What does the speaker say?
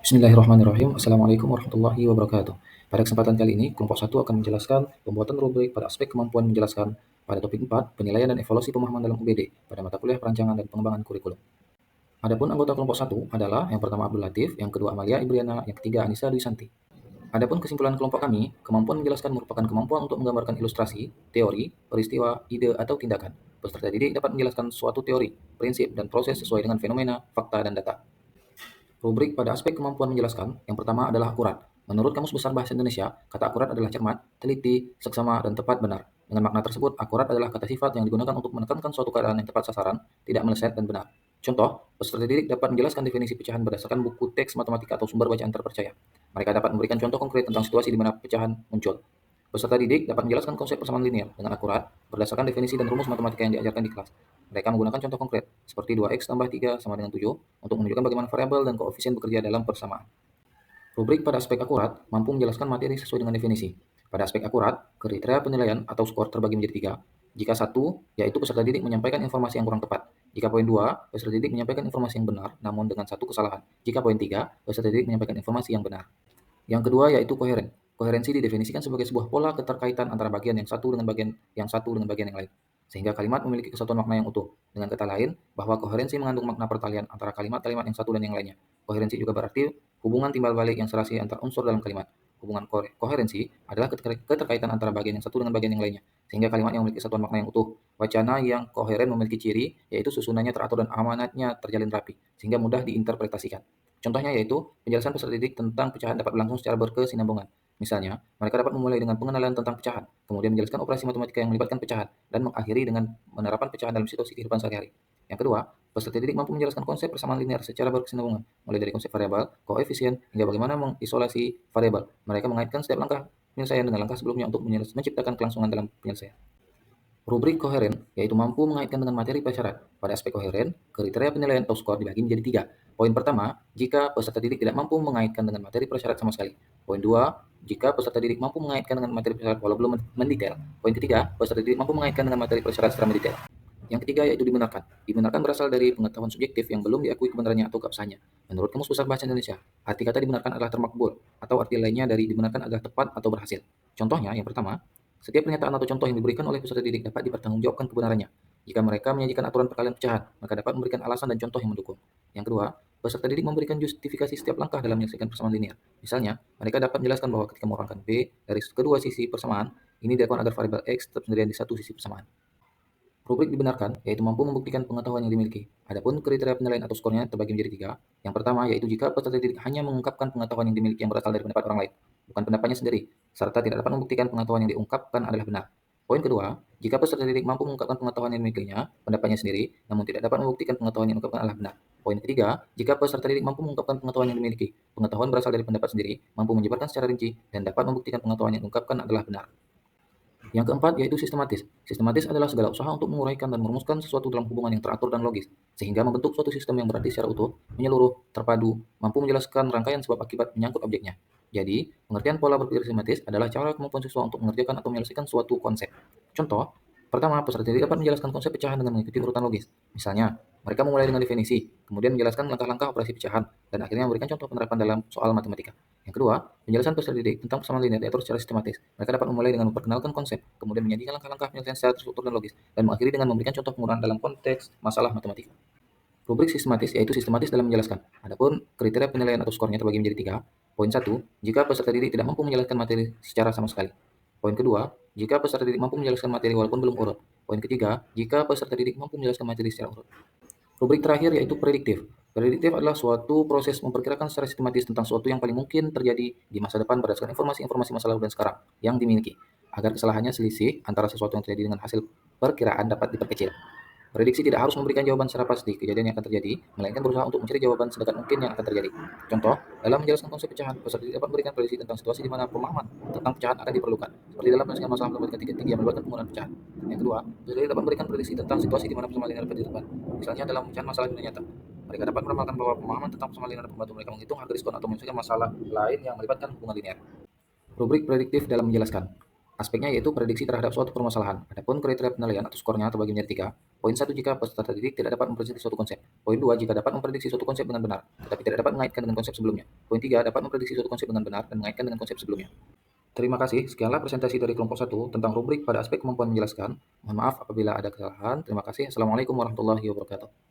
Bismillahirrahmanirrahim. Assalamualaikum warahmatullahi wabarakatuh. Pada kesempatan kali ini, kelompok 1 akan menjelaskan pembuatan rubrik pada aspek kemampuan menjelaskan pada topik 4, penilaian dan evaluasi pemahaman dalam UBD pada mata kuliah perancangan dan pengembangan kurikulum. Adapun anggota kelompok 1 adalah yang pertama Abdul Latif, yang kedua Amalia Ibriana, yang ketiga Anissa Dwi Santi. Adapun kesimpulan kelompok kami, kemampuan menjelaskan merupakan kemampuan untuk menggambarkan ilustrasi, teori, peristiwa, ide, atau tindakan. Peserta didik dapat menjelaskan suatu teori, prinsip, dan proses sesuai dengan fenomena, fakta, dan data. Rubrik pada aspek kemampuan menjelaskan, yang pertama adalah akurat. Menurut Kamus Besar Bahasa Indonesia, kata akurat adalah cermat, teliti, seksama, dan tepat benar. Dengan makna tersebut, akurat adalah kata sifat yang digunakan untuk menekankan suatu keadaan yang tepat sasaran, tidak meleset dan benar. Contoh, peserta didik dapat menjelaskan definisi pecahan berdasarkan buku teks matematika atau sumber bacaan terpercaya. Mereka dapat memberikan contoh konkret tentang situasi di mana pecahan muncul. Peserta didik dapat menjelaskan konsep persamaan linear dengan akurat berdasarkan definisi dan rumus matematika yang diajarkan di kelas. Mereka menggunakan contoh konkret, seperti 2x tambah 3 sama dengan 7, untuk menunjukkan bagaimana variabel dan koefisien bekerja dalam persamaan. Rubrik pada aspek akurat mampu menjelaskan materi sesuai dengan definisi. Pada aspek akurat, kriteria penilaian atau skor terbagi menjadi 3. Jika 1, yaitu peserta didik menyampaikan informasi yang kurang tepat. Jika poin 2, peserta didik menyampaikan informasi yang benar namun dengan satu kesalahan. Jika poin 3, peserta didik menyampaikan informasi yang benar. Yang kedua yaitu koheren. Koherensi didefinisikan sebagai sebuah pola keterkaitan antara bagian yang satu dengan bagian yang lain, sehingga kalimat memiliki kesatuan makna yang utuh. Dengan kata lain, bahwa koherensi mengandung makna pertalian antara kalimat-kalimat yang satu dan yang lainnya. Koherensi juga berarti hubungan timbal balik yang serasi antar unsur dalam kalimat. Hubungan koherensi adalah keterkaitan antara bagian yang satu dengan bagian yang lainnya, sehingga kalimat yang memiliki kesatuan makna yang utuh. Wacana yang koheren memiliki ciri, yaitu susunannya teratur dan amanatnya terjalin rapi, sehingga mudah diinterpretasikan. Contohnya yaitu penjelasan peserta didik tentang pecahan dapat berlangsung secara berkesinambungan. Misalnya, mereka dapat memulai dengan pengenalan tentang pecahan, kemudian menjelaskan operasi matematika yang melibatkan pecahan, dan mengakhiri dengan penerapan pecahan dalam situasi kehidupan sehari-hari. Yang kedua, peserta didik mampu menjelaskan konsep persamaan linear secara berkesinambungan, mulai dari konsep variabel, koefisien, hingga bagaimana mengisolasi variabel. Mereka mengaitkan setiap langkah penyelesaian dengan langkah sebelumnya untuk menciptakan kelangsungan dalam penyelesaian. Rubrik koheren, yaitu mampu mengaitkan dengan materi prasyarat. Pada aspek koheren, kriteria penilaian atau skor dibagi menjadi 3. Poin pertama, jika peserta didik tidak mampu mengaitkan dengan materi prasyarat sama sekali. Poin 2, jika peserta didik mampu mengaitkan dengan materi prasyarat walau belum mendetail. Poin ketiga, peserta didik mampu mengaitkan dengan materi prasyarat secara mendetail. Yang ketiga yaitu dibenarkan. Dibenarkan berasal dari pengetahuan subjektif yang belum diakui kebenarannya atau keabsahannya. Menurut Kamus Besar Bahasa Indonesia, arti kata dibenarkan adalah termakbul, atau arti lainnya dari dibenarkan adalah tepat atau berhasil. Contohnya, yang pertama, setiap pernyataan atau contoh yang diberikan oleh peserta didik dapat dipertanggungjawabkan kebenarannya. Jika mereka menyajikan aturan perkalian pecahan, maka dapat memberikan alasan dan contoh yang mendukung. Yang kedua, peserta didik memberikan justifikasi setiap langkah dalam menyelesaikan persamaan linear. Misalnya, mereka dapat menjelaskan bahwa ketika mengurangkan B dari kedua sisi persamaan, ini dilakukan agar variabel X tetap sendirian di satu sisi persamaan. Rubrik dibenarkan, yaitu mampu membuktikan pengetahuan yang dimiliki. Adapun kriteria penilaian atau skornya terbagi menjadi 3. Yang pertama, yaitu jika peserta didik hanya mengungkapkan pengetahuan yang dimiliki yang berasal dari pendapat orang lain, bukan pendapatnya sendiri, serta tidak dapat membuktikan pengetahuan yang diungkapkan adalah benar. Poin kedua, jika peserta didik mampu mengungkapkan pengetahuan yang dimilikinya, pendapatnya sendiri, namun tidak dapat membuktikan pengetahuan yang diungkapkan adalah benar. Poin ketiga, jika peserta didik mampu mengungkapkan pengetahuan yang dimiliki, pengetahuan berasal dari pendapat sendiri, mampu menyebarkan secara rinci, dan dapat membuktikan pengetahuan yang diungkapkan adalah benar. Yang keempat yaitu sistematis. Sistematis adalah segala usaha untuk menguraikan dan merumuskan sesuatu dalam hubungan yang teratur dan logis, sehingga membentuk suatu sistem yang berarti secara utuh, menyeluruh, terpadu, mampu menjelaskan rangkaian sebab akibat menyangkut objeknya. Jadi, pengertian pola berpikir sistematis adalah cara kemampuan siswa untuk mengerjakan atau menyelesaikan suatu konsep. Contoh, pertama, peserta didik dapat menjelaskan konsep pecahan dengan mengikuti urutan logis. Misalnya, mereka memulai dengan definisi, kemudian menjelaskan langkah-langkah operasi pecahan, dan akhirnya memberikan contoh penerapan dalam soal matematika. Yang kedua, penjelasan peserta didik tentang persamaan linear diatur secara sistematis. Mereka dapat memulai dengan memperkenalkan konsep, kemudian menyajikan langkah-langkah penyelesaian secara terstruktur dan logis, dan mengakhiri dengan memberikan contoh penggunaan dalam konteks masalah matematika. Rubrik sistematis yaitu sistematis dalam menjelaskan. Adapun kriteria penilaian atau skornya terbagi menjadi 3. Poin 1, jika peserta didik tidak mampu menjelaskan materi secara sama sekali. Poin kedua, jika peserta didik mampu menjelaskan materi walaupun belum urut. Poin ketiga, jika peserta didik mampu menjelaskan materi secara urut. Rubrik terakhir yaitu prediktif. Prediktif adalah suatu proses memperkirakan secara sistematis tentang sesuatu yang paling mungkin terjadi di masa depan berdasarkan informasi-informasi masa lalu dan sekarang yang dimiliki, agar kesalahannya selisih antara sesuatu yang terjadi dengan hasil perkiraan dapat diperkecil. Prediksi tidak harus memberikan jawaban secara pasti kejadian yang akan terjadi, melainkan berusaha untuk mencari jawaban sedekat mungkin yang akan terjadi. Contoh, dalam menjelaskan konsep pecahan, peserta didik dapat memberikan prediksi tentang situasi di mana pemahaman tentang pecahan akan diperlukan, seperti dalam menyelesaikan masalah matematika tinggi yang melibatkan penggunaan pecahan. Yang kedua, peserta didik dapat memberikan prediksi tentang situasi di mana persamaan linear dapat ditemukan, misalnya dalam pecahan masalah dunia nyata. Mereka dapat meramalkan bahwa pemahaman tentang persamaan linear dapat membantu mereka menghitung harga diskon atau menyelesaikan masalah lain yang melibatkan hubungan linear. Rubrik prediktif dalam menjelaskan. Aspeknya yaitu prediksi terhadap suatu permasalahan. Adapun kriteria penilaian atau skornya terbagi menjadi 3. Poin 1 jika peserta didik tidak dapat memprediksi suatu konsep. Poin 2 jika dapat memprediksi suatu konsep dengan benar, tetapi tidak dapat mengaitkan dengan konsep sebelumnya. Poin 3 dapat memprediksi suatu konsep dengan benar dan mengaitkan dengan konsep sebelumnya. Terima kasih, sekianlah presentasi dari kelompok 1 tentang rubrik pada aspek kemampuan menjelaskan. Mohon maaf apabila ada kesalahan. Terima kasih. Assalamualaikum warahmatullahi wabarakatuh.